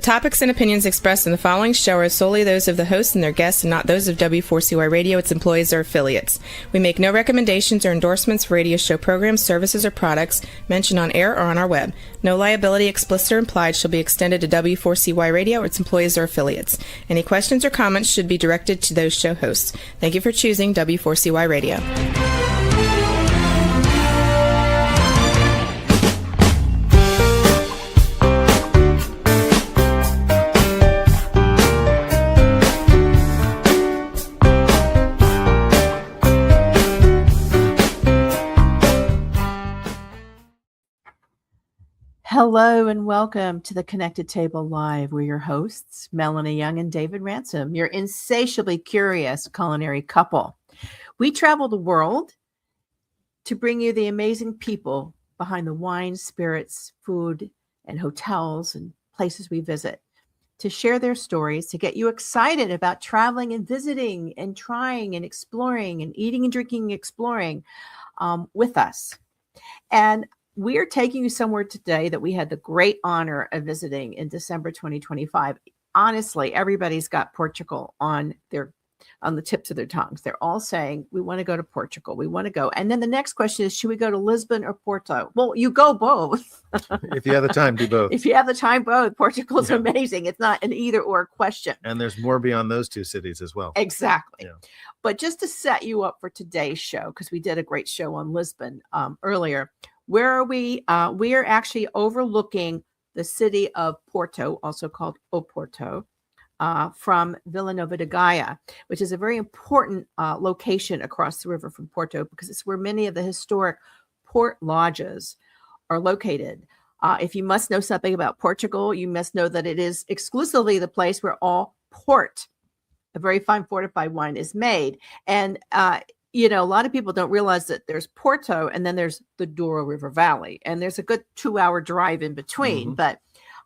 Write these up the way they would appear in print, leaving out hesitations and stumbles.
topics and opinions expressed in the following show are solely those of the host and their guests and not those of W4CY Radio, its employees, or affiliates. We make no recommendations or endorsements for radio show programs, services, or products mentioned on air or on our web. No liability, explicit or implied, shall be extended to W4CY Radio or its employees or affiliates. Any questions or comments should be directed to those show hosts. Thank you for choosing W4CY Radio. Hello and welcome to the Connected Table Live. We're your hosts, Melanie Young and David Ransom, your insatiably curious culinary couple. We travel the world to bring you the amazing people behind the wine, spirits, food, and hotels and places we visit, to share their stories, to get you excited about traveling and visiting and trying and exploring and eating and drinking and exploring with us. And we are taking you somewhere today that we had the great honor of visiting in December 2025. Honestly, everybody's got Portugal on the tips of their tongues. They're all saying, we want to go to Portugal. We want to go. And then the next question is, should we go to Lisbon or Porto? Well, you go both. If you have the time, do both. If you have the time, both. Portugal's amazing. It's not an either or question. And there's more beyond those two cities as well. Exactly. Yeah. But just to set you up for today's show, because we did a great show on Lisbon earlier, where are we? We are actually overlooking the city of Porto, also called Oporto, from Vila Nova de Gaia, which is a very important location across the river from Porto, because it's where many of the historic port lodges are located. If you must know something about Portugal, you must know that it is exclusively the place where all port, a very fine fortified wine, is made. And a lot of people don't realize that there's Porto and then there's the Douro River Valley, and there's a good 2-hour drive in between. But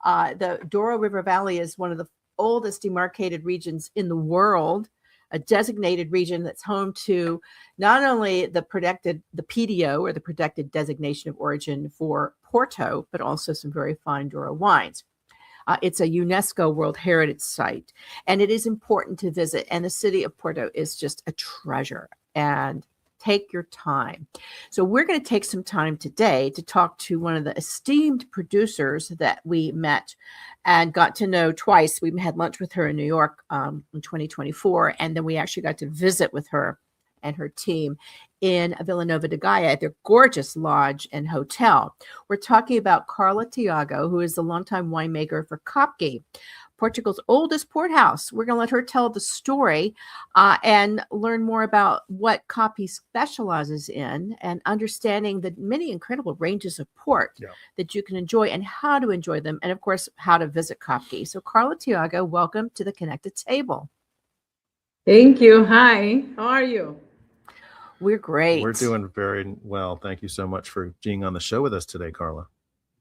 the Douro River Valley is one of the oldest demarcated regions in the world, a designated region that's home to not only the PDO, or the protected designation of origin for Porto, but also some very fine Douro wines. It's a UNESCO World Heritage Site, and it is important to visit. And the city of Porto is just a treasure. And take your time. So we're going to take some time today to talk to one of the esteemed producers that we met and got to know twice. We had lunch with her in New York in 2024, and then we actually got to visit with her and her team in Vila Nova de Gaia at their gorgeous lodge and hotel. We're talking about Carla Tiago, who is the longtime winemaker for Kopke, Portugal's oldest port house. We're going to let her tell the story and learn more about what Kopke specializes in, and understanding the many incredible ranges of port that you can enjoy and how to enjoy them, and of course, how to visit Kopke. So Carla Tiago, welcome to the Connected Table. Thank you. Hi, how are you? We're great. We're doing very well. Thank you so much for being on the show with us today, Carla.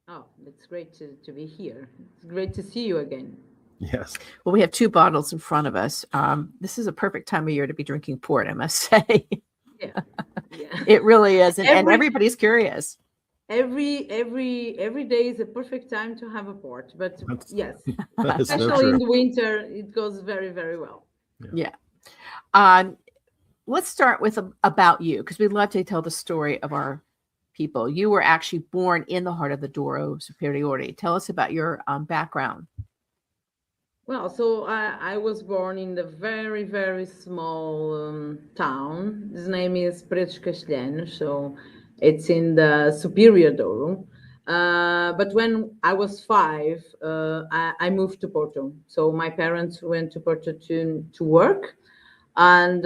Oh, it's great to be here. It's great to see you again. Yes. Well, we have 2 bottles in front of us. This is a perfect time of year to be drinking port, I must say. Yeah. It really is. And everybody's curious. Every day is a perfect time to have a port. But yes, that is especially so in the winter, it goes very, very well. Yeah. Let's start with about you, because we'd love to tell the story of our people. You were actually born in the heart of the Douro Superiore. Tell us about your background. Well, so I was born in the very, very small town. His name is Pretos Castelhanos, so it's in the Superior Douro. But when I was 5, I moved to Porto. So my parents went to Porto to work. And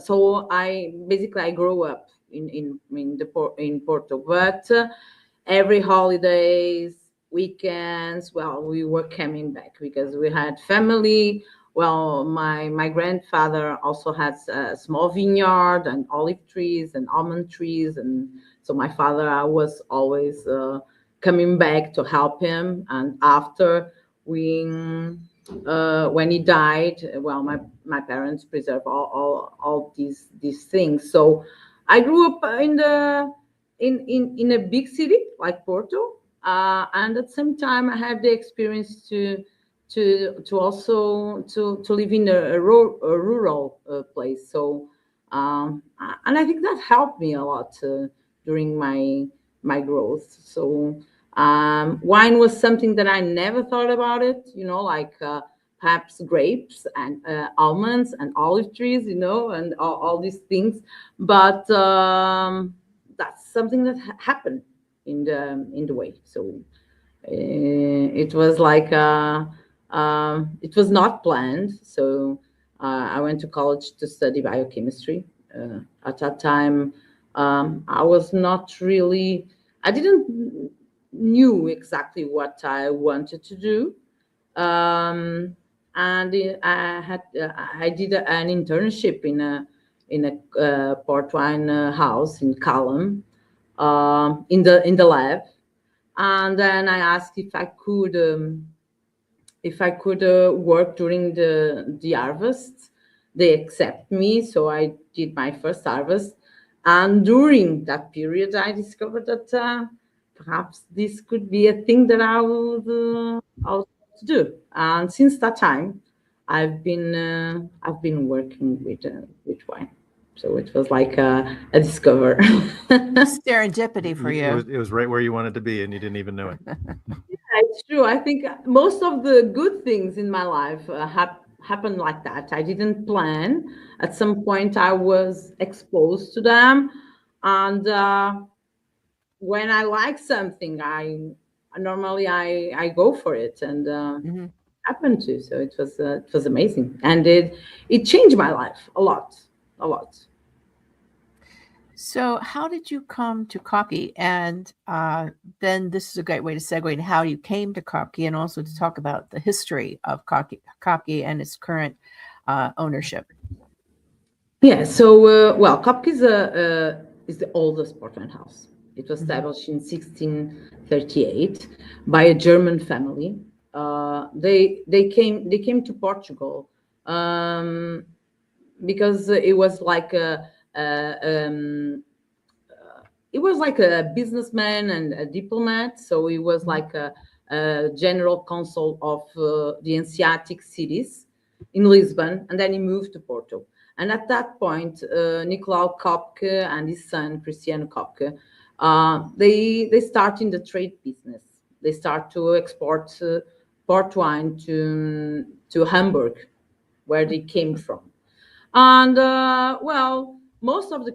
so I grew up in Porto. But every holidays, weekends, we were coming back because we had family. Well, my grandfather also has a small vineyard and olive trees and almond trees, and so my father was always coming back to help him. And after when he died, my parents preserved all these things. So I grew up in a big city like Porto. And at the same time, I had the experience to to also to live in a rural place. So and I think that helped me a lot during my growth. So wine was something that I never thought about it, like perhaps grapes and almonds and olive trees, and all these things. But that's something that happened in the way. So it was like it was not planned. So I went to college to study biochemistry. At that time, I was not really. I didn't knew exactly what I wanted to do, and I did an internship in a port wine house in Callum, in the lab, and then I asked if I could work during the harvest. They accept me, so I did my first harvest, and during that period, I discovered that perhaps this could be a thing that I would do. And since that time, I've been working with wine. So it was like a discover. Serendipity for you. It was right where you wanted to be, and you didn't even know it. It's true. I think most of the good things in my life happened like that. I didn't plan. At some point, I was exposed to them, and when I like something, I normally I go for it, and happened to. So it was amazing, and it changed my life a lot, a lot. So, how did you come to Kopke? And then this is a great way to segue into how you came to Kopke, and also to talk about the history of Kopke and its current ownership. Yeah. So, well, Kopke is the oldest port wine house. It was established in 1638 by a German family. They came to Portugal because it was like it was like a businessman and a diplomat. So he was like a general consul of the Hanseatic cities in Lisbon, and then he moved to Porto. And at that point, Nicolau Kopke and his son Cristiano Kopke, they start in the trade business. They start to export port wine to Hamburg, where they came from. And well, most of the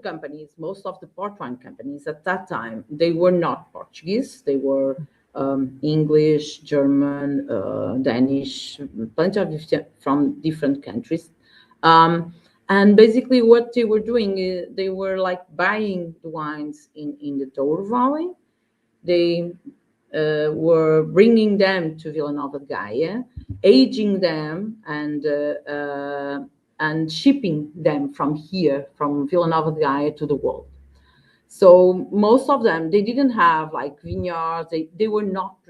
port wine companies at that time, they were not Portuguese. They were English, German, Danish, plenty of from different countries. And basically what they were doing is they were like buying the wines in the Douro Valley. They were bringing them to Vila Nova de Gaia, aging them, and shipping them from here, from Vila Nova de Gaia to the world. So most of them, they didn't have like vineyards. They were not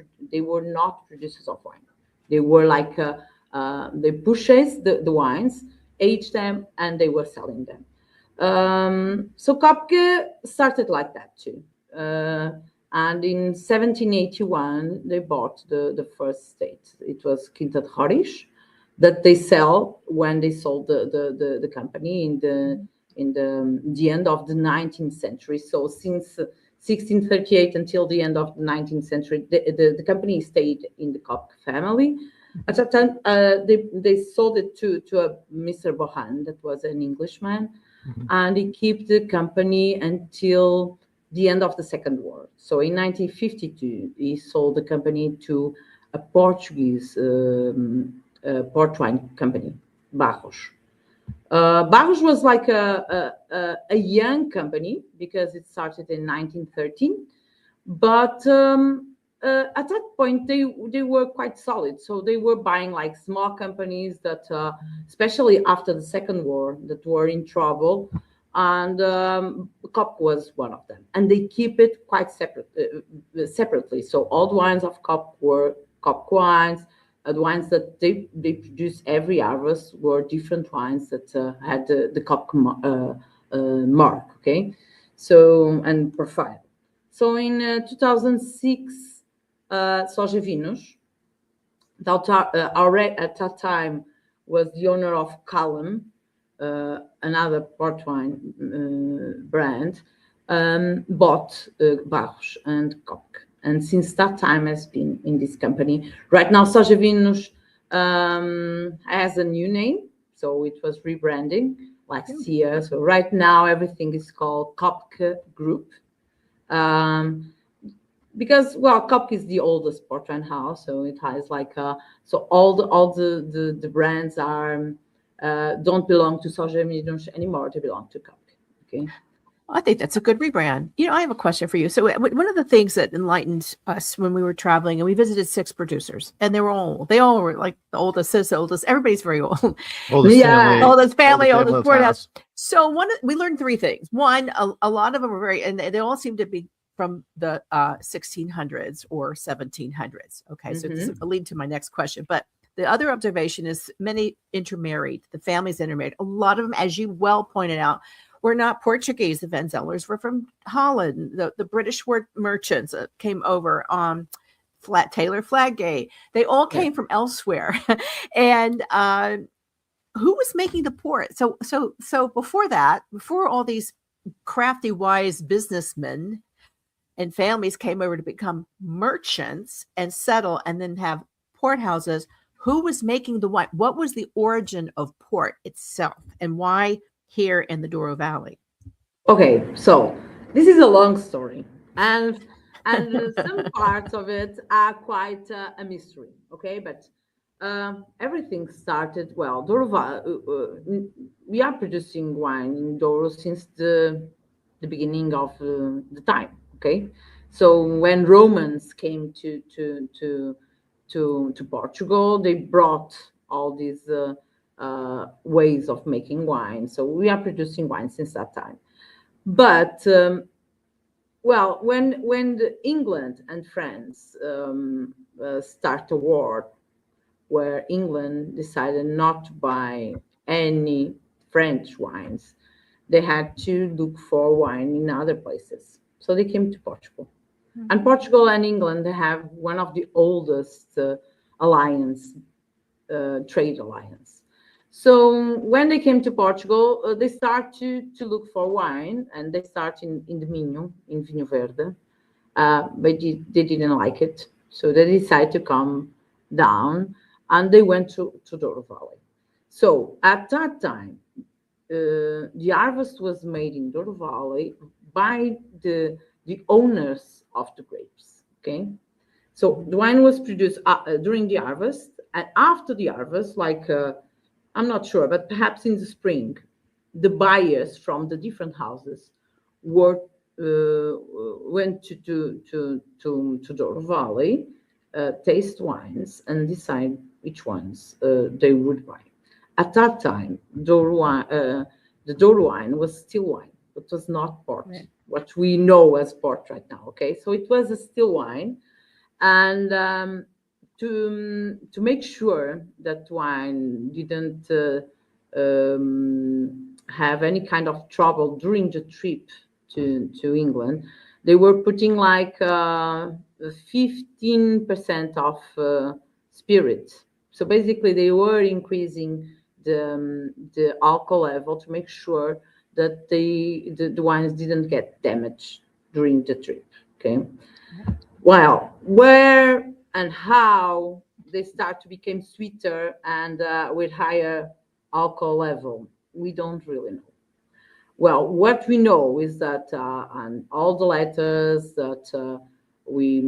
producers of wine. They were like they purchased the wines, aged them, and they were selling them. So Kopke started like that too. And in 1781, they bought the first estate. It was Quinta de Roriz, that they sell when they sold the company in the end of the 19th century. So since 1638 until the end of the 19th century, the company stayed in the Kopke family. At that time, they sold it to a Mr. Bohan, that was an Englishman, and he kept the company until the end of the Second War. So in 1952, he sold the company to a Portuguese port wine company, Barros. Barros was like a young company because it started in 1913, but at that point they were quite solid. So they were buying like small companies that, especially after the Second War, that were in trouble, and Kopke was one of them. And they keep it quite separately. So all the wines of Kopke were Kopke wines. The wines that they produce every harvest were different wines that had the Kopke mark, okay? So, and profile. So in 2006, Soja Vinos at that time was the owner of Carla, another port wine brand, bought Barros and Kopke. And since that time has been in this company. Right now, Soja Vinhos has a new name, so it was rebranding last year. So right now, everything is called Kopke Group. Because Kopke is the oldest port wine house, so it has like so all the brands are don't belong to Soja Vinhos anymore. They belong to Kopke. Okay. I think that's a good rebrand. I have a question for you. So one of the things that enlightened us when we were traveling, and we visited 6 producers, and they all were like the oldest, everybody's very old. Oldest family, oldest family, oldest oldest courthouse. So we learned 3 things. One, a lot of them were and they all seem to be from the 1600s or 1700s. Okay, so this will lead to my next question. But the other observation is many intermarried. The families intermarried. A lot of them, as you well pointed out, were not Portuguese. The Van Zellers were from Holland. The British were merchants that came over. Taylor Fladgate. They all came from elsewhere. And who was making the port? So before that, before all these crafty, wise businessmen and families came over to become merchants and settle and then have port houses, who was making the wine? What was the origin of port itself, and why here in the Douro Valley? Okay, so this is a long story, and some parts of it are quite a mystery. Okay, but everything started Douro. We are producing wine in Douro since the beginning of the time. Okay, so when Romans came to Portugal, they brought all these ways of making wine. So we are producing wine since that time. But when England and France start a war, where England decided not to buy any French wines, they had to look for wine in other places. So they came to Portugal. Mm-hmm. And Portugal and England have one of the oldest trade alliance. So when they came to Portugal, they start to look for wine, and they start in the Minho, in Vinho Verde, but they didn't like it. So they decided to come down, and they went to Douro Valley. So at that time, the harvest was made in Douro Valley by the owners of the grapes. Okay, so the wine was produced during the harvest, and after the harvest, I'm not sure, but perhaps in the spring, the buyers from the different houses went to Douro Valley, taste wines, and decide which ones they would buy. At that time, the Douro wine was still wine. It was not port, right, what we know as port right now. Okay, so it was a still wine, and to make sure that wine didn't have any kind of trouble during the trip to England, they were putting 15% of spirit. So basically, they were increasing the alcohol level to make sure that the wines didn't get damaged during the trip. Okay. Well, where and how they start to become sweeter and with higher alcohol level, we don't really know. Well, what we know is that on all the letters that we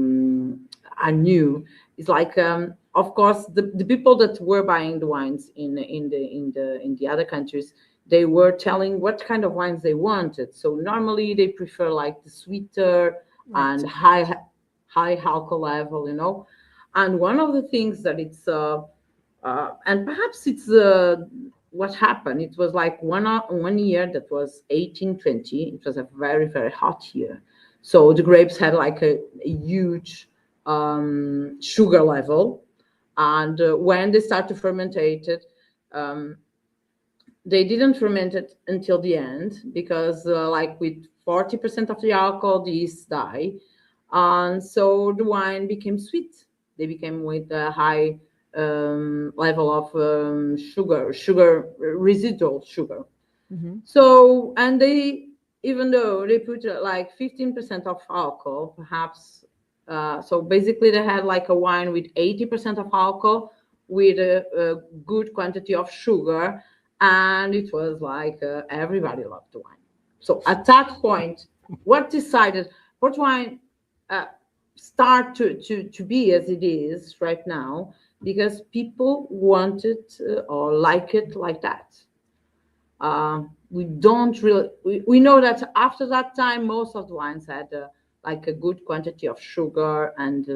are new, is of course the people that were buying the wines in the other countries, they were telling what kind of wines they wanted. So normally they prefer the sweeter, right, and high alcohol level, And one of the things that it's and perhaps it's what happened. It was one year that was 1820. It was a very, very hot year. So the grapes had a huge sugar level. And when they start to fermentate it, they didn't ferment it until the end because with 40% of the alcohol, the yeast die. And so the wine became sweet. They became with a high level of sugar, residual sugar. Mhm. So, and they, even though they put like 15% of alcohol, perhaps, so basically they had like a wine with 80% of alcohol with a good quantity of sugar, and it was like everybody loved the wine. So at that point, what decided port wine start to be as it is right now, because people want it or like it like that. We don't really, we know that after that time, most of the wines had like a good quantity of sugar and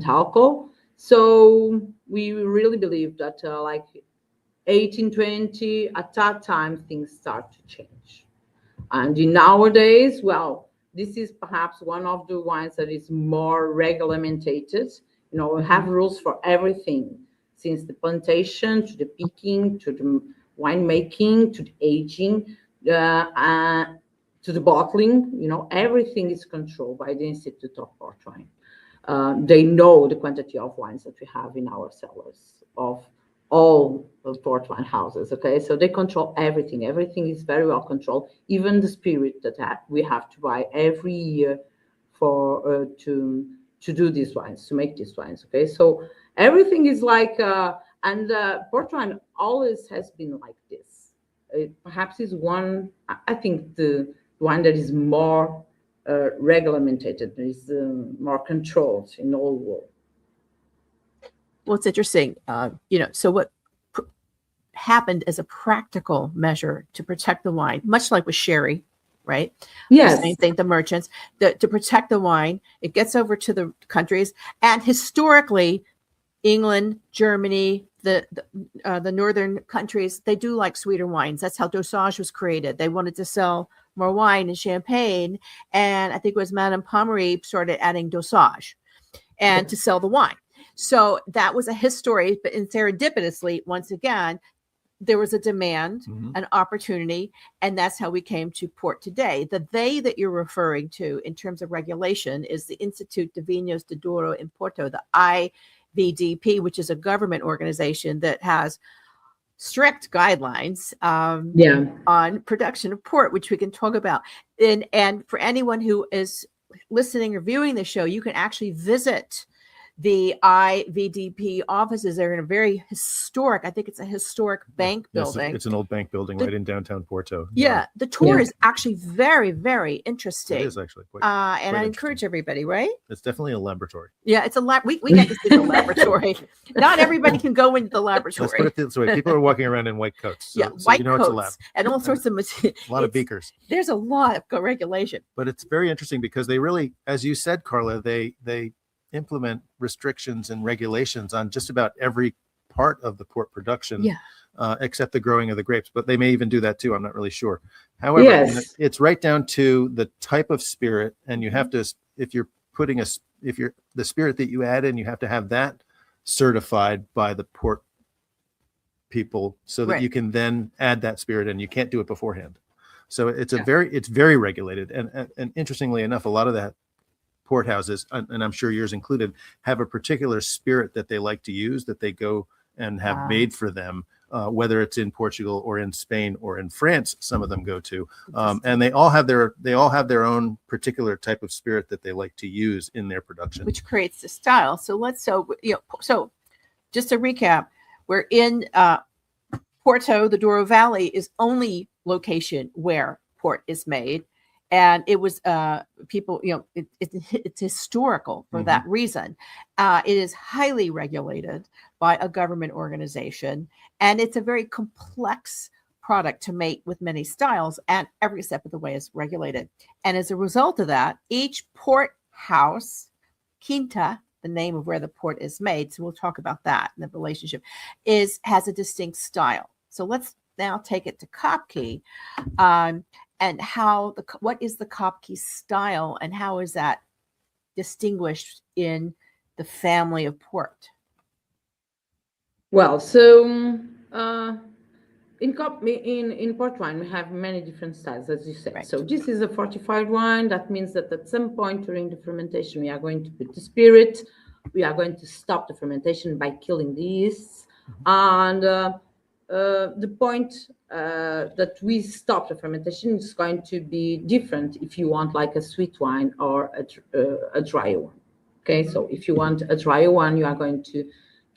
alcohol. So we really believe that like 1820, at that time, things start to change. And in nowadays, well, this is perhaps one of the wines that is more regulated. You know, we have rules for everything, since the plantation to the picking to the winemaking to the aging to the bottling. You know, everything is controlled by the Institute of Port Wine. They know the quantity of wines that we have in our cellars of all the port wine houses. Okay, so they control everything. Everything is very well controlled, even the spirit that we have to buy every year for to do these wines, to make these wines. Okay, so everything is like and port wine always has been like this. It perhaps is one, I think, the one that is more regulated, is more controlled in all world. Well, it's interesting. So what happened as a practical measure to protect the wine, much like with sherry, right? Yes. The same thing, the merchants, to protect the wine, it gets over to the countries. And historically, England, Germany, the northern countries, they do like sweeter wines. That's how dosage was created. They wanted to sell more wine and champagne. And I think it was Madame Pommery started adding dosage and to sell the wine. So that was a history, but serendipitously, once again, there was a demand, an opportunity, and that's how we came to port today. The they that you're referring to in terms of regulation is the Institut de Vinos de Douro in Porto, the IVDP, which is a government organization that has strict guidelines on production of port, which we can talk about. And for anyone who is listening or viewing the show, you can actually visit the IVDP offices. They're in a very historic, I think it's a historic bank building. It's an old bank building right in downtown Porto. Yeah, the tour is actually very, very interesting. It is actually quite and I encourage everybody, right? It's definitely a laboratory. Yeah, it's a lab. We get to see the laboratory. Not everybody can go into the laboratory. Let's put it this way: people are walking around in white coats. So, white coats, it's a lab. And all sorts of a lot of beakers. There's a lot of regulation. But it's very interesting because they really, as you said, Carla, they implement restrictions and regulations on just about every part of the port production, except the growing of the grapes. But they may even do that too. I'm not really sure. However, it's right down to the type of spirit, and you have to, if you're the spirit that you add in, you have to have that certified by the port people so that you can then add that spirit in. You can't do it beforehand. So it's it's very regulated. And interestingly enough, a lot of that port houses, and I'm sure yours included, have a particular spirit that they like to use, that they go and have made for them, whether it's in Portugal or in Spain or in France. Some of them go to, and they all have their own particular type of spirit that they like to use in their production, which creates the style. So so just to recap, we're in Porto. The Douro Valley is only location where port is made. And it was people, it's historical for that reason. It is highly regulated by a government organization, and it's a very complex product to make with many styles, and every step of the way is regulated. And as a result of that, each port house, Quinta, the name of where the port is made, so we'll talk about that in the relationship, has a distinct style. So let's now take it to Kopke. And what is the Kopke style, and how is that distinguished in the family of port? Well, so in port wine we have many different styles, as you said. Right. So this is a fortified wine. That means that at some point during the fermentation we are going to put the spirit we are going to stop the fermentation by killing the yeasts. And the point that we stop the fermentation is going to be different if you want like a sweet wine or a dry one. Okay, so if you want a dry one, you are going to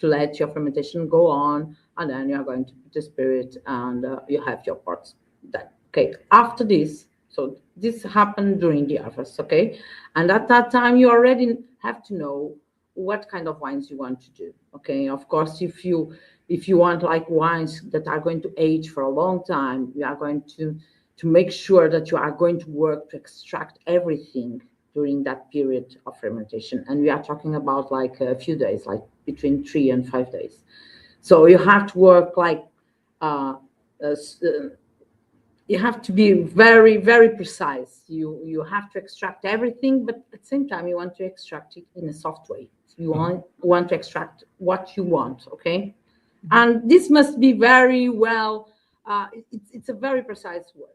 let your fermentation go on, and then you are going to put the spirit, and you have your pots done. Okay, after this, so this happened during the harvest, okay? And at that time, you already have to know what kind of wines you want to do, okay? Of course, if you want like wines that are going to age for a long time, you are going to make sure that you are going to work to extract everything during that period of fermentation. And we are talking about like a few days, like between 3 and 5 days. So you have to work like, you have to be very, very precise. You have to extract everything, but at the same time, you want to extract it in a soft way. You want to extract what you want, okay? And this must be very well, it's a very precise work.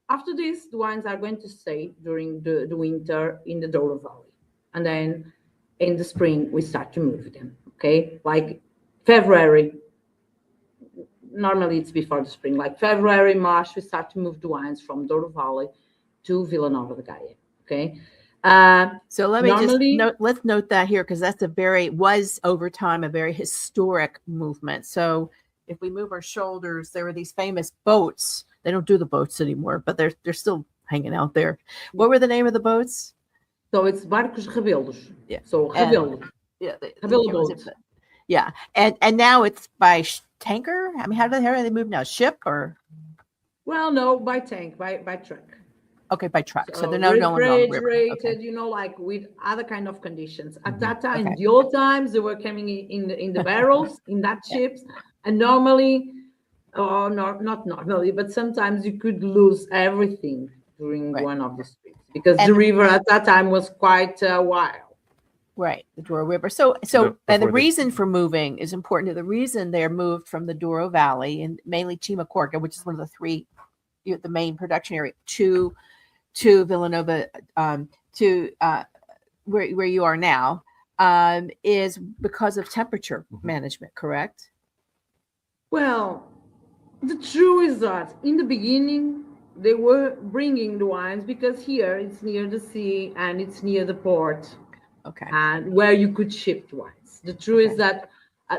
After this, the wines are going to stay during the winter in the Douro Valley. And then in the spring, we start to move them, okay? Like February, normally it's before the spring, like February, March, we start to move the wines from Douro Valley to Vila Nova de Gaia, okay? So let me let's note that here, because that's was over time a very historic movement. So if we move our shoulders, there were these famous boats. They don't do the boats anymore, but they're still hanging out there. What were the name of the boats? So it's barcos rebeldos. Yeah. So rebelo. Yeah. Rebelo boats. Yeah. And now it's by tanker. I mean, how do they move now? Ship or? Well, no, by tank, by truck. Okay, by truck. So they're refrigerated, okay. You know, like with other kind of conditions. At that time, in the old times, they were coming in the barrels, in that ships, and normally, or not normally, but sometimes you could lose everything during one of the streets because the river at that time was quite wild. Right, the Douro River. So, and the reason for moving is important. The reason they're moved from the Douro Valley and mainly Chimacorca, which is one of the three, the main production area, to Vila Nova, where you are now, is because of temperature management. Correct? Well, the truth is that in the beginning they were bringing the wines because here it's near the sea and it's near the port. Okay. And where you could ship wines. The truth is that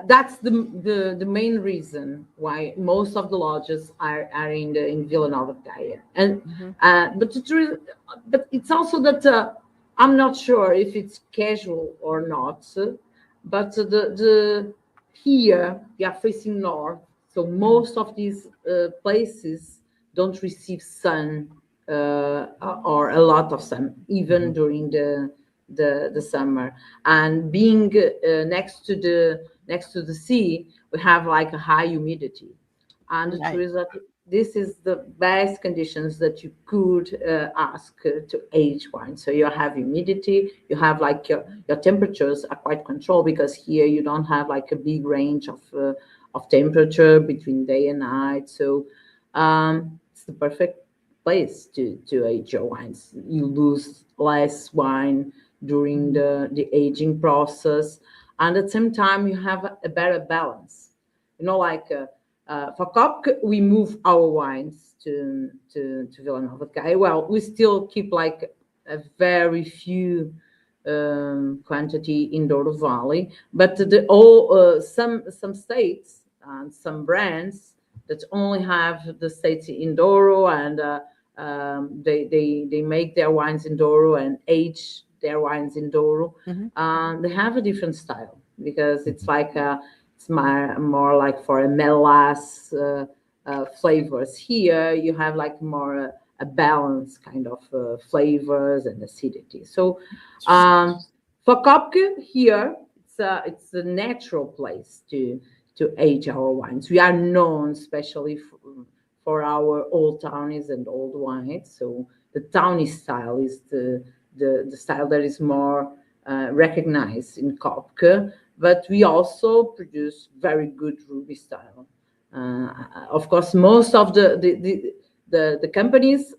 that's the main reason why most of the lodges are in Vila Nova de Gaia. And but the truth, but it's also that I'm not sure if it's casual or not. But the here we are facing north, so most of these places don't receive sun or a lot of sun, even during the summer. And being next to the sea, we have like a high humidity, and the truth is that this is the best conditions that you could ask to age wine. So you have humidity, you have like your temperatures are quite controlled, because here you don't have like a big range of temperature between day and night. So it's the perfect place to age your wines. You lose less wine during the aging process, and at the same time you have a better balance. You know, like for Kopke, we move our wines to Vila Nova de Gaia. Well, we still keep like a very few quantity in Douro Valley, but some states and some brands that only have the states in Douro, and they make their wines in Douro and age their wines in Douro. They have a different style, because it's like it's more like for a melas flavors. Here you have like more a balanced kind of flavors and acidity. So for Kopke here, it's a natural place to age our wines. We are known especially for our old townies and old wines. So the townie style is the style that is more recognized in Kopke, but we also produce very good ruby style. Of course, most of the companies,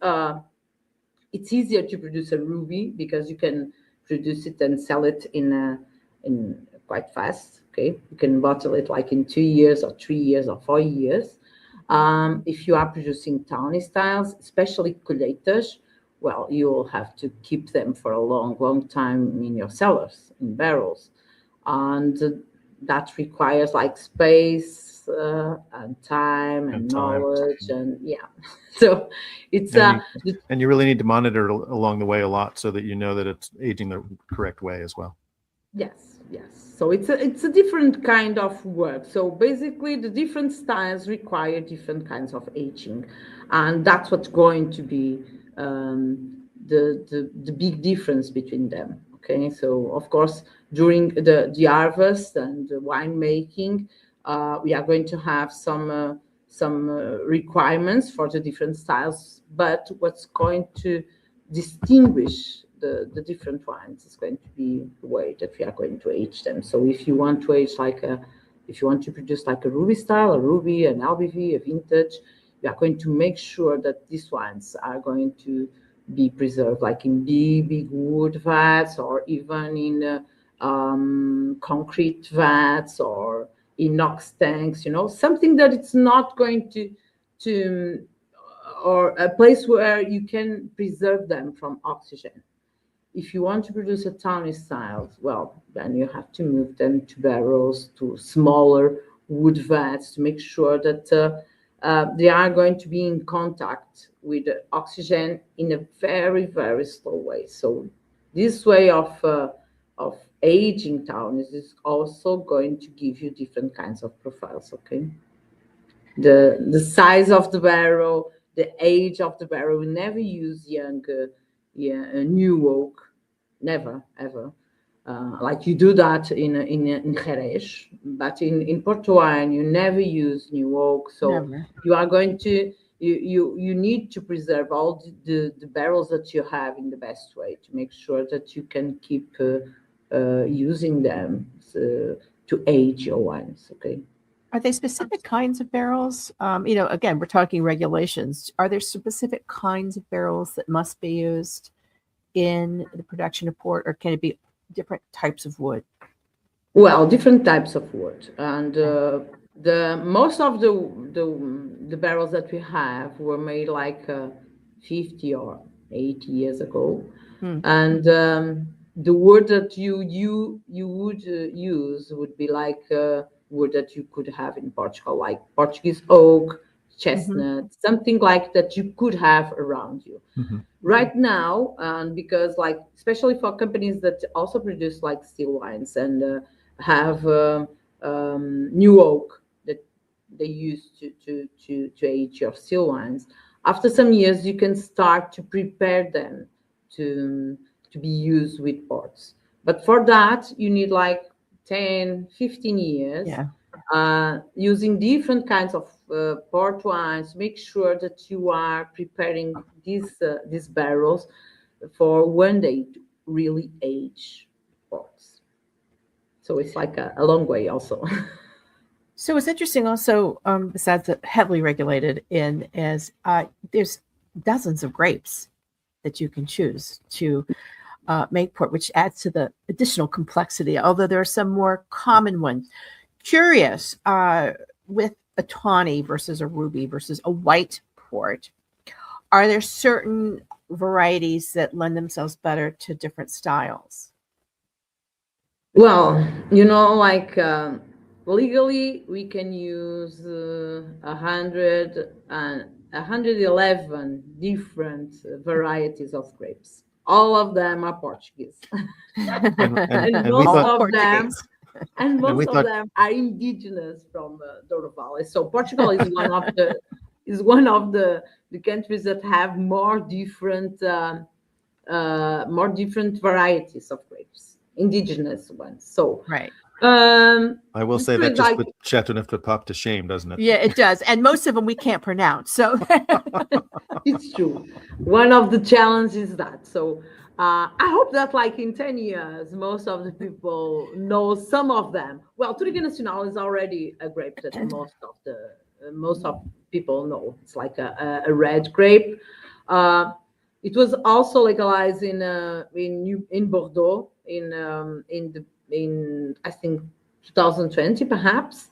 it's easier to produce a ruby because you can produce it and sell it in in quite fast. Okay, you can bottle it like in 2 years or 3 years or 4 years. If you are producing tawny styles, especially colheitas, well, you will have to keep them for a long time in your cellars, in barrels. And that requires like space and time and knowledge. And yeah, so it's and you really need to monitor it along the way a lot so that you know that it's aging the correct way as well. Yes. So it's a different kind of work. So basically, the different styles require different kinds of aging, and that's what's going to be the big difference between them. Okay, so of course, during the harvest and the winemaking, we are going to have some requirements for the different styles. But what's going to distinguish the different wines is going to be the way that we are going to age them. So if you want to age if you want to produce like a ruby style, a ruby, an LBV, a vintage, you are going to make sure that these wines are going to be preserved like in big wood vats, or even in concrete vats or inox tanks, something that it's not going to or a place where you can preserve them from oxygen. If you want to produce a tawny style, well, then you have to move them to barrels, to smaller wood vats, to make sure that they are going to be in contact with the oxygen in a very, very slow way. So this way of aging tawnies is also going to give you different kinds of profiles, okay? The size of the barrel, the age of the barrel. We never use new oak, never ever. Like you do that in Jerez, but in Porto wine you never use new oak. So Never. you are going to you need to preserve all the barrels that you have in the best way to make sure that you can keep using them to age your wines. Okay. Are there specific kinds of barrels? Again, we're talking regulations. Are there specific kinds of barrels that must be used in the production of port, or can it be different types of wood? Well, different types of wood, and the most of the barrels that we have were made like 50 or 80 years ago, and the wood that you would use would be like wood that you could have in Portugal, like Portuguese oak, chestnut, something like that you could have around you. Right now, because like especially for companies that also produce like still wines and have new oak that they use to age your still wines, after some years you can start to prepare them to be used with ports. But for that you need like 10, 15 years. Using different kinds of port wines, make sure that you are preparing these barrels for when they really age ports. So it's like a long way also. So it's interesting also, besides the heavily regulated there's dozens of grapes that you can choose to make port, which adds to the additional complexity, although there are some more common ones. Curious, with a tawny versus a ruby versus a white port, are there certain varieties that lend themselves better to different styles? Well, like legally we can use 111 different varieties of grapes. All of them are Portuguese, and most of them are indigenous from Douro Valley. So Portugal is one of the countries that have more different varieties of grapes, indigenous ones. So right. I will say that just puts Chateauneuf-du-Pape to shame, doesn't it? Yeah, it does. And most of them we can't pronounce. So it's true. One of the challenges is that. So I hope that like in 10 years, most of the people know some of them. Well, Touriga Nacional is already a grape that most of people know. It's like a red grape. It was also legalized in Bordeaux in in I think 2020 perhaps.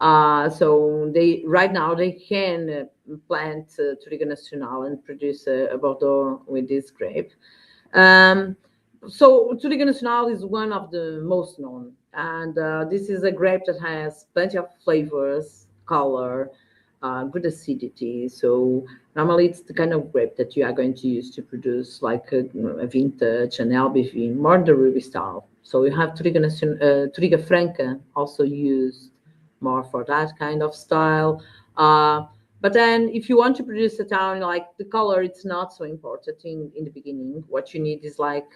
So right now they can plant Touriga Nacional and produce a Bordeaux with this grape. So Touriga Nacional is one of the most known, and this is a grape that has plenty of flavors, color, good acidity. So normally it's the kind of grape that you are going to use to produce like a vintage, an LBV, more the ruby style. So you have Touriga Franca also used more for that kind of style. But then if you want to produce a town, like the color, it's not so important in the beginning. What you need is like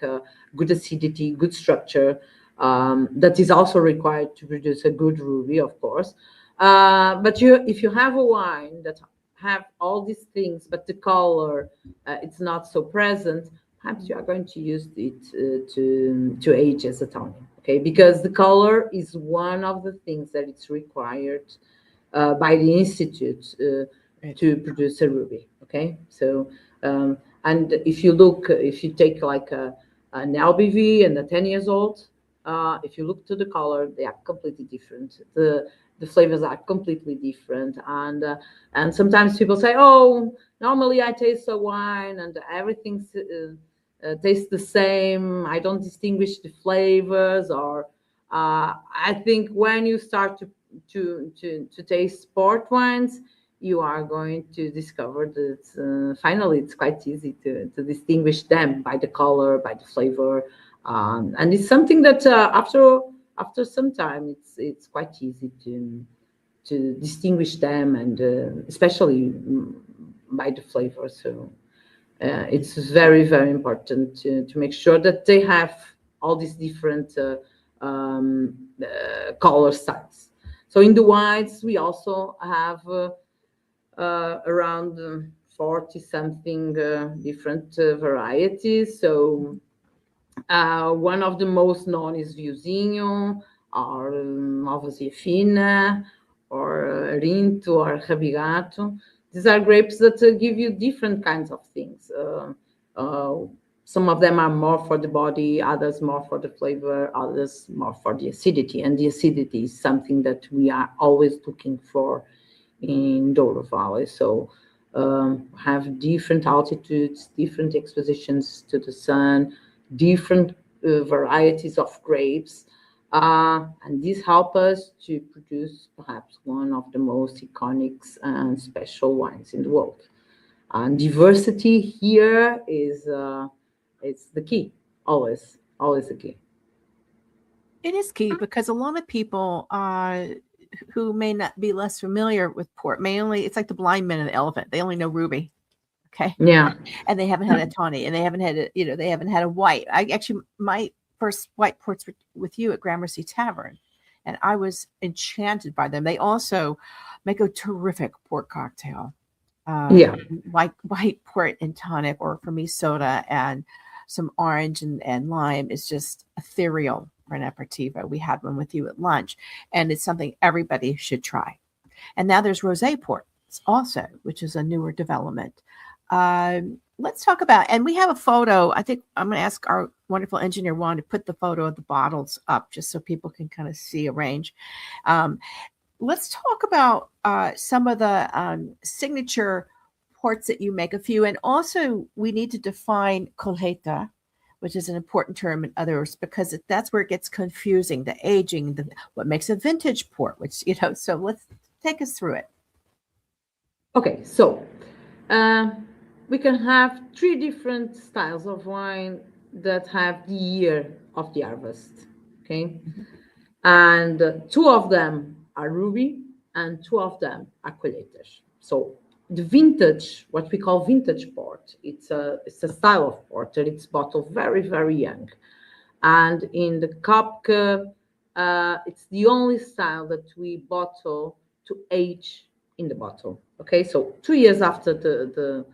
good acidity, good structure. That is also required to produce a good ruby, of course. But if you have a wine that have all these things, but the color, it's not so present, perhaps you are going to use it to age as a tonic, okay? Because the color is one of the things that it's required by the institute to produce a ruby, okay? So, and if you take like an LBV and a 10 years old, if you look to the color, they are completely different. The flavors are completely different, and sometimes people say, "Oh, normally I taste a wine and everything tastes the same. I don't distinguish the flavors." Or I think when you start to taste port wines, you are going to discover that finally it's quite easy to distinguish them by the color, by the flavor, and it's something that after some time it's quite easy to distinguish them, and especially by the flavor. So it's very, very important to make sure that they have all these different color styles. So in the whites, we also have around 40 something different varieties. So one of the most known is Viuzinho, or Malvasia Fina, or Rinto, or Rabigato. These are grapes that give you different kinds of things. Some of them are more for the body, others more for the flavor, others more for the acidity. And the acidity is something that we are always looking for in Douro Valley. So have different altitudes, different expositions to the sun, different varieties of grapes. And these help us to produce perhaps one of the most iconic and special wines in the world. And diversity here is it's the key, always the key. It is key because a lot of people who may not be less familiar with port it's like the blind men and the elephant. They only know ruby. Okay. Yeah. And they haven't had a tawny, and they haven't had they haven't had a white. My first white ports were with you at Gramercy Tavern, and I was enchanted by them. They also make a terrific port cocktail. White port and tonic, or for me, soda and some orange and lime is just ethereal for an aperitivo. We had one with you at lunch, and it's something everybody should try. And now there's rosé ports also, which is a newer development. Let's talk about, and we have a photo. I think I'm going to ask our wonderful engineer Juan to put the photo of the bottles up just so people can kind of see a range. Let's talk about some of the signature ports that you make, a few. And also we need to define colheita, which is an important term in others, because that's where it gets confusing, the aging, what makes a vintage port, which, so let's take us through it. Okay, so we can have 3 different styles of wine that have the year of the harvest, okay? Mm-hmm. And 2 of them are ruby and 2 of them are colheitas. So the vintage, what we call vintage port, it's a style of porter. It's bottled very, very young. And in the Kopke, it's the only style that we bottle to age in the bottle. Okay, so 2 years after the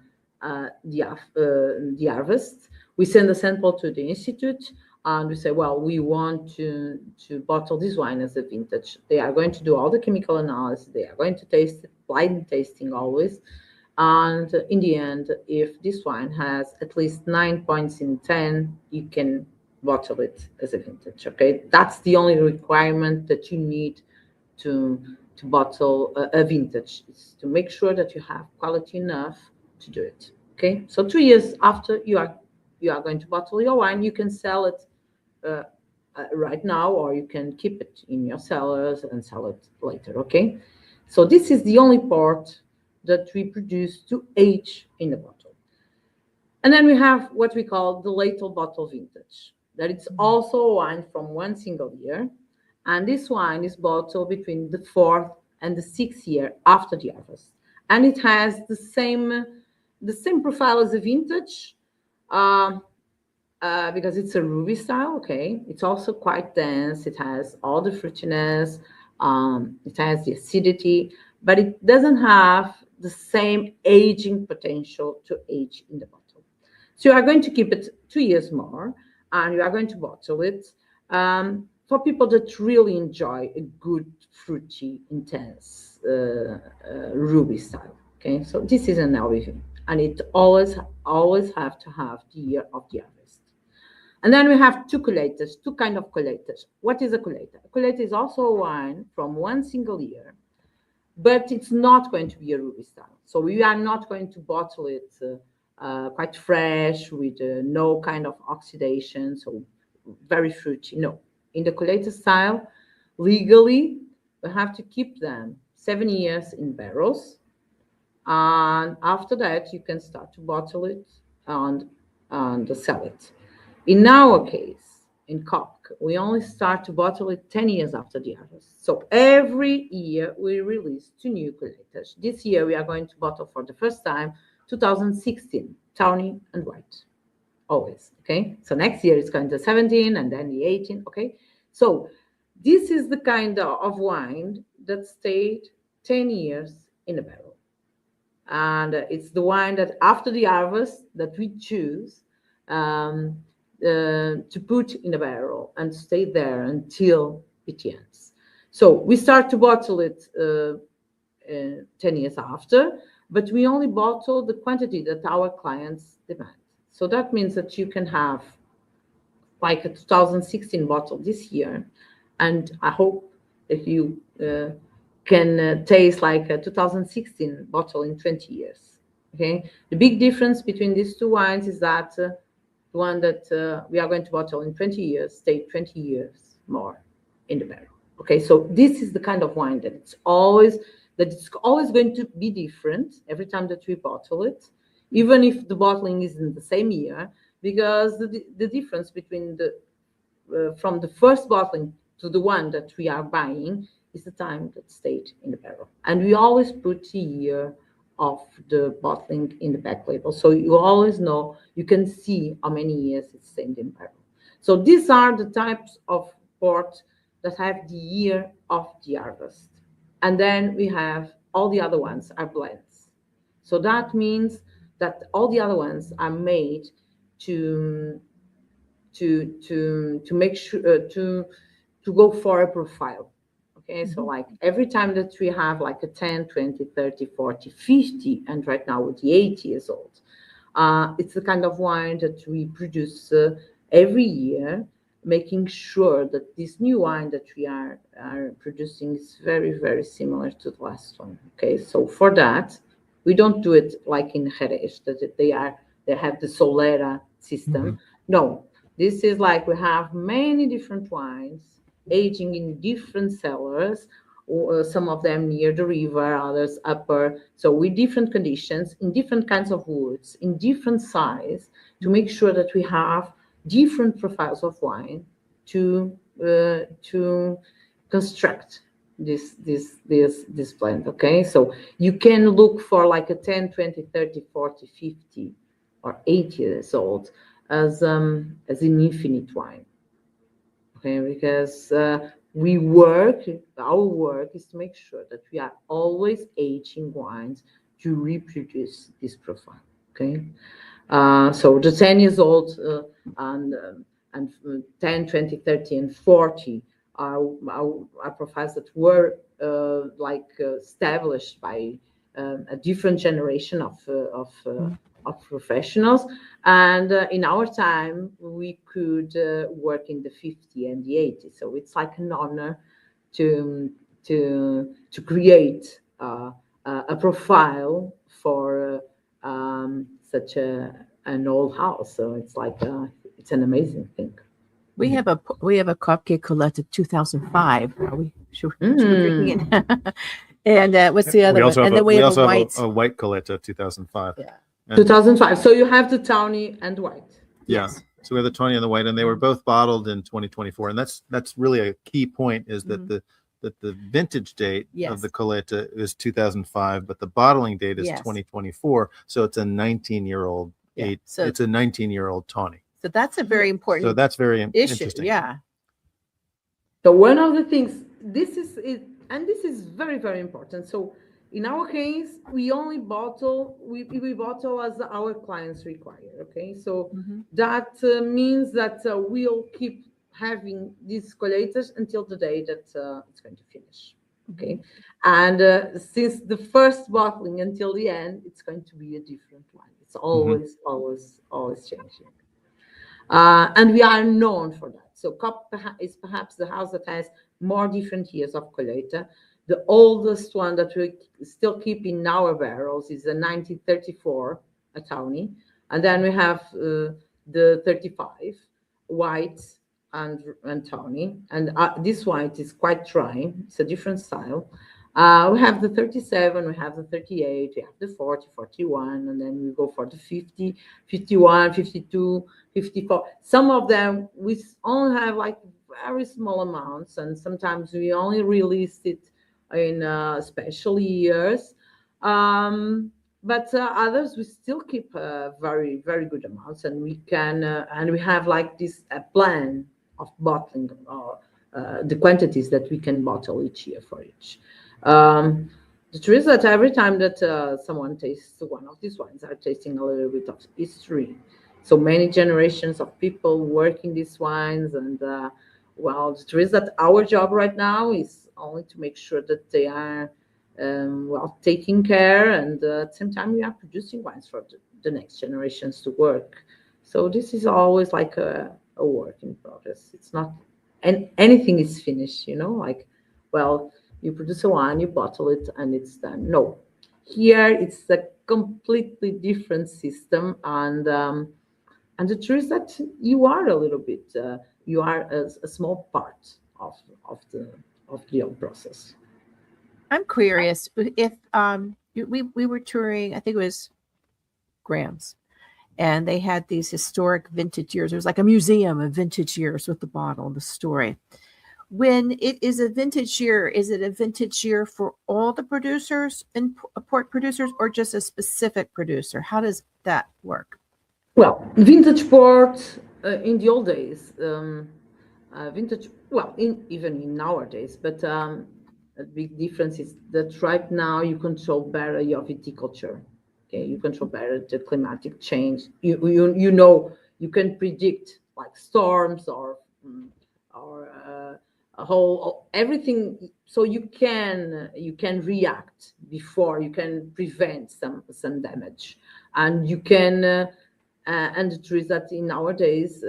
harvest, we send a sample to the institute, and we say, well, we want to bottle this wine as a vintage. They are going to do all the chemical analysis. They are going to taste it, blind tasting always. And in the end, if this wine has at least 9 points in 10, you can bottle it as a vintage. Okay, that's the only requirement that you need to bottle a vintage, is to make sure that you have quality enough to do it. Okay, so 2 years after you are going to bottle your wine, you can sell it right now, or you can keep it in your cellars and sell it later. Okay, so this is the only part that we produce to age in the bottle. And then we have what we call the ladle bottle vintage, that it's also a wine from one single year. And this wine is bottled between the 4th and the 6th year after the harvest. And it has the same profile as a vintage, because it's a ruby style. Okay, it's also quite dense. It has all the fruitiness. It has the acidity, but it doesn't have the same aging potential to age in the bottle. So you are going to keep it 2 years more, and you are going to bottle it for people that really enjoy a good, fruity, intense ruby style. Okay, so this is an LBV, and it always have to have the year of the harvest. And then we have two kind of collators. What is a collator? A collator is also a wine from one single year, but it's not going to be a ruby style. So we are not going to bottle it quite fresh with no kind of oxidation, so very fruity. No, in the collator style, legally, we have to keep them 7 years in barrels, and after that, you can start to bottle it and sell it. In our case, in Kopke, we only start to bottle it 10 years after the harvest. So every year we release 2 new collators. This year we are going to bottle for the first time 2016, tawny and white, always. Okay, so next year it's going to 17 and then the 18. Okay, so this is the kind of wine that stayed 10 years in a barrel, and it's the wine that after the harvest that we choose to put in a barrel and stay there until it ends. So we start to bottle it 10 years after, but we only bottle the quantity that our clients demand. So that means that you can have like a 2016 bottle this year, and I hope that you can taste like a 2016 bottle in 20 years. Okay, the big difference between these two wines is that the one that we are going to bottle in 20 years stayed 20 years more in the barrel. Okay, so this is the kind of wine that it's always going to be different every time that we bottle it, even if the bottling is in the same year, because the difference between from the first bottling to the one that we are buying is the time that stayed in the barrel. And we always put the year of the bottling in the back label, so you always know, you can see how many years it's stayed in barrel. So these are the types of port that have the year of the harvest. And then we have all the other ones are blends. So that means that all the other ones are made to make sure to go for a profile. Okay, so like every time that we have like a 10, 20, 30, 40, 50, and right now with the 80 years old, it's the kind of wine that we produce every year, making sure that this new wine that we are producing is very, very similar to the last one. Okay, so for that, we don't do it like in Jerez, that they have the Solera system. No, this is like we have many different wines aging in different cellars, some of them near the river, others upper. So with different conditions, in different kinds of woods, in different size, to make sure that we have different profiles of wine to construct this blend. Okay, so you can look for like a 10, 20, 30, 40, 50, or 80 years old as an infinite wine. Okay, because our work is to make sure that we are always aging wines to reproduce this profile. Okay, so the 10 years old and 10, 20, 30, and 40 are profiles that were established by a different generation of professionals. And in our time, we could work in the 50 and the 80. So it's like an honor to create a profile for such an old house. So it's like it's an amazing thing. We have a Kopke Coletta 2005. Are we sure? Drinking it? And what's the other one? And then we have a white. A white Coletta 2005. Yeah. And 2005. So you have the tawny and white. yeah. Yes. So we have the tawny and the white, and they were both bottled in 2024. And that's really a key point, is that the vintage date of the Coletta is 2005, but the bottling date is 2024. So it's a 19-year-old it's a 19-year-old tawny. So that's a very important. So that's very issue. interesting. Yeah. So one of the things, this is it, and this is very, very important. So in our case, we only bottle, we bottle as our clients require. Okay, so that means that we'll keep having these collators until the day that it's going to finish. Okay, and since the first bottling until the end, it's going to be a different one. It's always changing. And we are known for that. So Kopke is perhaps the house that has more different years of Colheita. The oldest one that we still keep in our barrels is a 1934, a tawny. And then we have the 35, white and tawny. And this white is quite dry. It's a different style. We have the 37, we have the 38, we have the 40, 41, and then we go for the 50, 51, 52, 54. Some of them, we only have like very small amounts, and sometimes we only release it in special years. But others, we still keep very, very good amounts, and we can, and we have like this plan of bottling the quantities that we can bottle each year for each. The truth is that every time that someone tastes one of these wines, are tasting a little bit of history. So many generations of people working these wines, and well, the truth is that our job right now is only to make sure that they are well taken care, and at the same time we are producing wines for the next generations to work. So this is always like a work in progress. It's not, and anything is finished, you know, like, well, you produce a wine, you bottle it, and it's done. No, here it's a completely different system, and the truth is that you are a little bit, you are a small part of the whole process. I'm curious if we were touring, I think it was Graham's, and they had these historic vintage years. It was like a museum of vintage years with the bottle and the story. When it is a vintage year, is it a vintage year for all the producers and port producers, or just a specific producer? How does that work? Well, vintage port in the old days, vintage, well, even in nowadays, but a big difference is that right now you control better your viticulture. Okay, you control better the climatic change. You know, you can predict like storms or a whole everything, so you can react before, you can prevent some damage, and you can and the truth is that in nowadays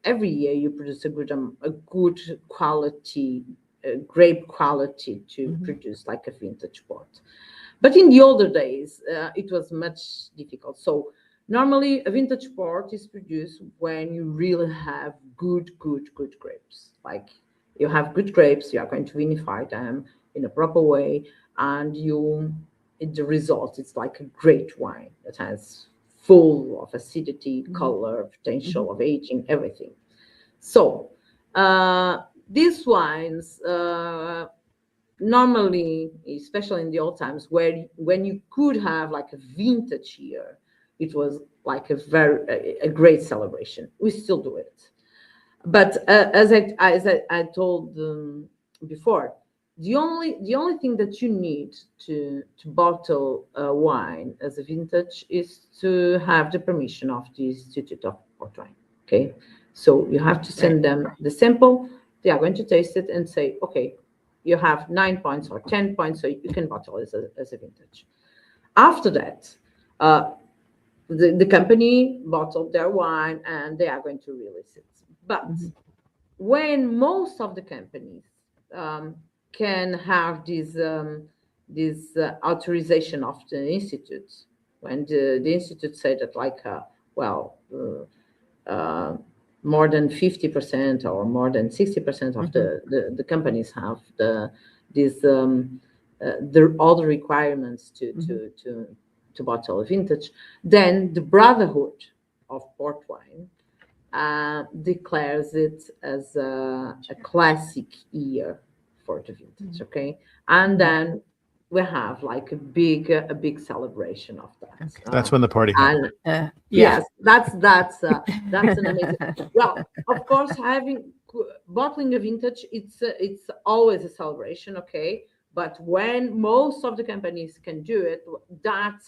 every year you produce a good quality grape quality to produce like a vintage port. But in the older days it was much difficult. So normally, a vintage port is produced when you really have good grapes. Like you have good grapes, you are going to vinify them in a proper way, and the result is like a great wine that has full of acidity, color, potential of aging, everything. So these wines normally, especially in the old times, when you could have like a vintage year, it was like a great celebration. We still do it, but as I told before, the only thing that you need to bottle a wine as a vintage is to have the permission of the Institute of Port Wine. Okay, so you have to send them the sample. They are going to taste it and say, okay, you have 9 points or 10 points, so you can bottle it as a vintage. After that, the company bottled their wine and they are going to release it. But when most of the companies can have this authorization of the institute, when the institute say that more than 50% or more than 60% of the companies have all the requirements to bottle a vintage, then the Brotherhood of Port Wine declares it as a classic year for the vintage, okay? And then we have like a big celebration of that. Okay. That's when the party happens. Yes, that's an amazing. Well, of course, bottling a vintage, it's always a celebration, okay? But when most of the companies can do it, that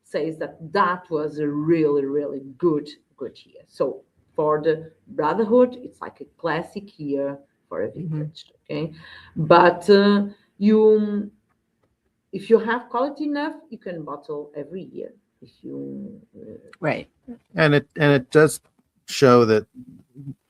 says that was a really good year. So for the Brotherhood, it's like a classic year for a vintage, okay? But if you have quality enough, you can bottle every year. If you Right. And it does show that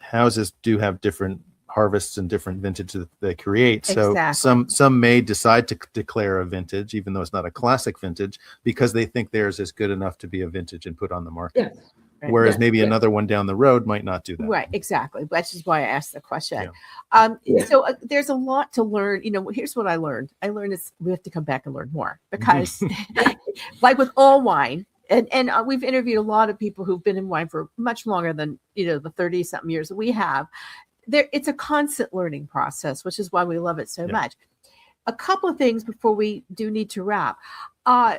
houses do have different harvests and different vintages that they create. So some may decide to declare a vintage, even though it's not a classic vintage, because they think theirs is good enough to be a vintage and put on the market. Yes. Whereas maybe another one down the road might not do that. Right, exactly. Which is why I asked the question. Yeah. So there's a lot to learn. Here's what I learned. I learned is we have to come back and learn more because, like with all wine, and we've interviewed a lot of people who've been in wine for much longer than the 30-something years that we have. It's a constant learning process, which is why we love it so much. A couple of things before we do need to wrap.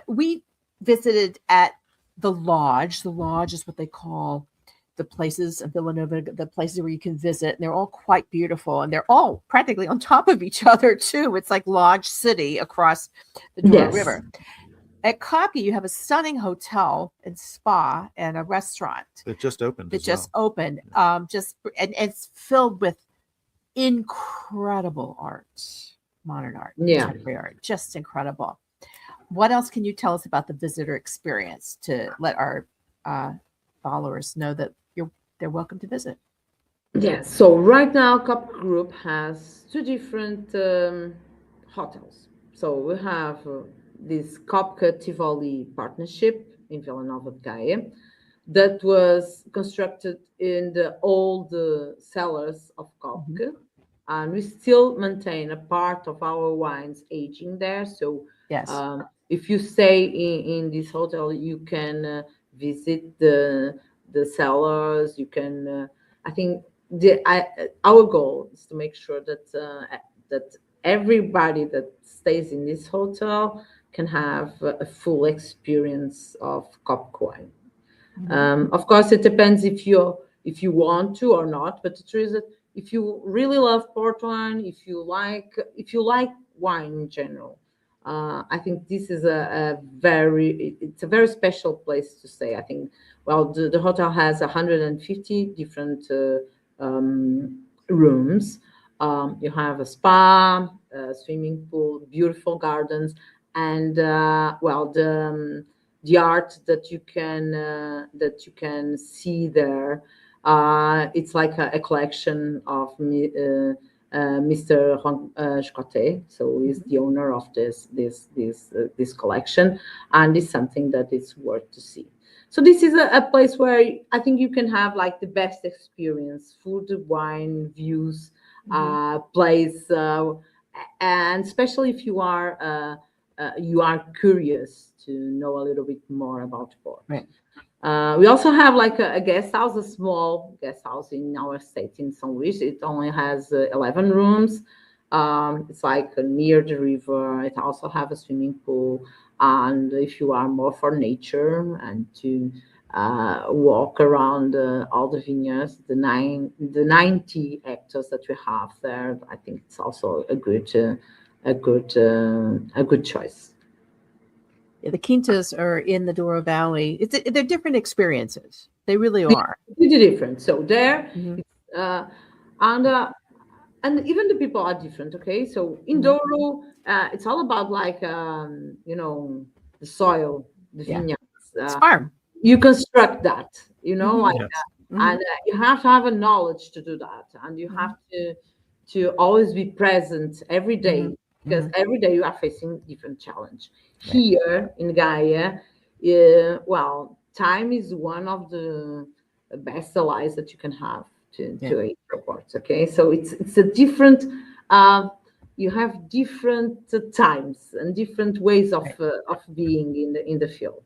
We visited at the Lodge. The Lodge is what they call the places of Villanova, the places where you can visit. And they're all quite beautiful. And they're all practically on top of each other, too. It's like Lodge City across the Douro River. At Kopke, you have a stunning hotel and spa and a restaurant. It just opened. And it's filled with incredible art, modern art, contemporary art, just incredible. What else can you tell us about the visitor experience to let our followers know that they're welcome to visit? Yes. So right now, Kopke Group has two different hotels. So we have this Kopke Tivoli partnership in Vila Nova de Gaia that was constructed in the old cellars of Kopke. And we still maintain a part of our wines aging there. So if you stay in this hotel, you can visit the cellars. You can, I think, our goal is to make sure that everybody that stays in this hotel can have a full experience of Kopke wine. Of course, it depends if you want to or not. But the truth is that if you really love port wine, if you like wine in general, I think this is a very special place to stay. I think, the hotel has 150 different rooms. You have a spa, a swimming pool, beautiful gardens, and the art that you can see there. It's like a collection of Mr. Kopke, so he's the owner of this collection, and it's something that is worth to see. So this is a place where I think you can have like the best experience: food, wine, views, place, and especially if you are curious to know a little bit more about port. Right. We also have like a guest house, a small guest house in our estate in São Luís. It only has 11 rooms. It's like near the river. It also have a swimming pool. And if you are more for nature and to walk around all the vineyards, the 90 hectares that we have there, I think it's also a good choice. Yeah, the quintas are in the Douro Valley. They're different experiences. They really are. Really different. So there, and even the people are different. Okay, so in Douro, it's all about like the soil, the Yeah. vineyards. It's farm. You construct that, you know, Mhm. like, Yes. and you have to have a knowledge to do that, and you have to always be present every day, because every day you are facing different challenge. Right. Here in Gaia, well, time is one of the best allies that you can have to a report. Okay, so it's a different. You have different times and different ways of being in the field,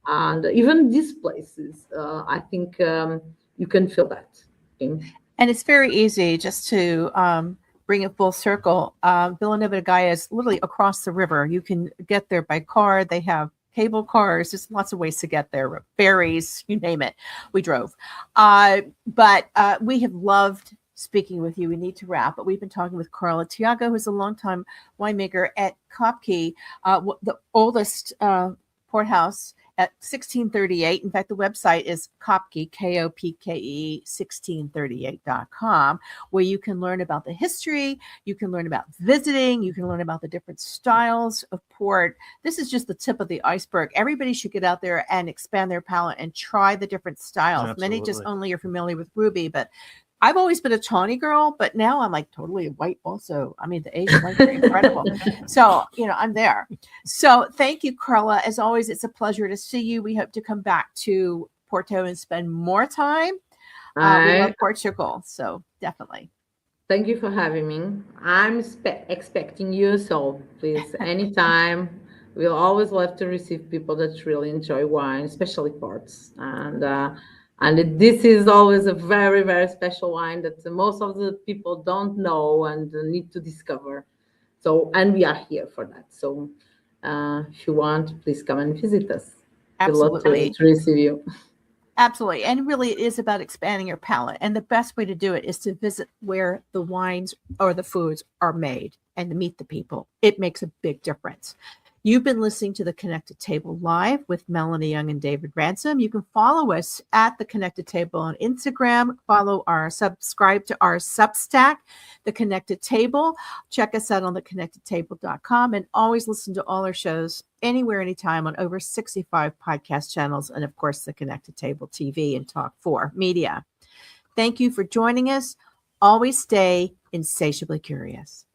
and even these places, I think you can feel that. Okay? And it's very easy just to bring it full circle. Villanova de Gaia is literally across the river. You can get there by car. They have cable cars. There's lots of ways to get there. Ferries, you name it. We drove. But we have loved speaking with you. We need to wrap, but we've been talking with Carla Tiago, who's a longtime winemaker at Kopke, the oldest porthouse at 1638. In fact, the website is Kopke, Kopke, 1638.com, where you can learn about the history, you can learn about visiting, you can learn about the different styles of port. This is just the tip of the iceberg. Everybody should get out there and expand their palate and try the different styles. Absolutely. Many just only are familiar with Ruby, but I've always been a tawny girl, but now I'm like totally white also. I mean, the Asian whites are incredible. So, I'm there. So thank you, Carla. As always, it's a pleasure to see you. We hope to come back to Porto and spend more time. We love Portugal, so definitely. Thank you for having me. I'm expecting you, so please, anytime. We'll always love to receive people that really enjoy wine, especially ports. And this is always a very, very special wine that most of the people don't know and need to discover. So, and we are here for that. So, if you want, please come and visit us. Absolutely. We'd love to receive you. Absolutely. And really, it is about expanding your palate. And the best way to do it is to visit where the wines or the foods are made and to meet the people. It makes a big difference. You've been listening to The Connected Table Live with Melanie Young and David Ransom. You can follow us at The Connected Table on Instagram. Subscribe to our Substack, The Connected Table. Check us out on theconnectedtable.com, and always listen to all our shows anywhere, anytime on over 65 podcast channels, and of course, The Connected Table TV and Talk 4 Media. Thank you for joining us. Always stay insatiably curious.